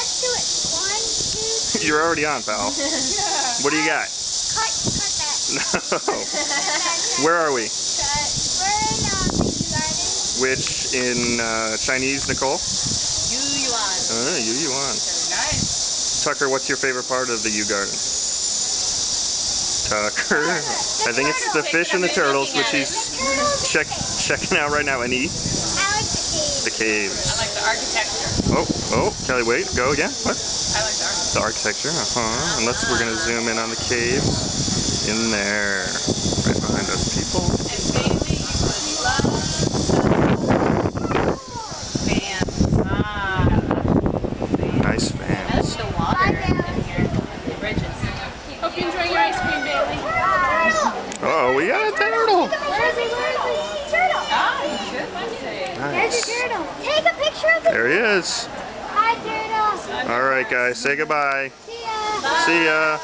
let's do it. 1, 2, 3. You're already on, pal. What do you got? Cut that. No. Where are we? We're in the garden. Which in Chinese, Nicole? Yuyuan. Yuyuan. Nice. Tucker, what's your favorite part of the Yu Garden? Tucker. I think it's the fish and the turtles, which he's checking out right now. And he? I like the The cave. caves. I like the architecture. Oh, Kelly, wait, go again. What? I like the The architecture, And we're gonna zoom in on the caves. In there, right behind us, people. And Bailey, you love fans. Nice I fans. like the water in here. The bridges. Hope you enjoy your ice cream, Bailey. Oh, we got a turtle. Where is he? Turtle. Ah, you should say. There's a turtle. Take a picture of it. There he is. Hi, turtle. All right, guys, say goodbye. See ya. See ya.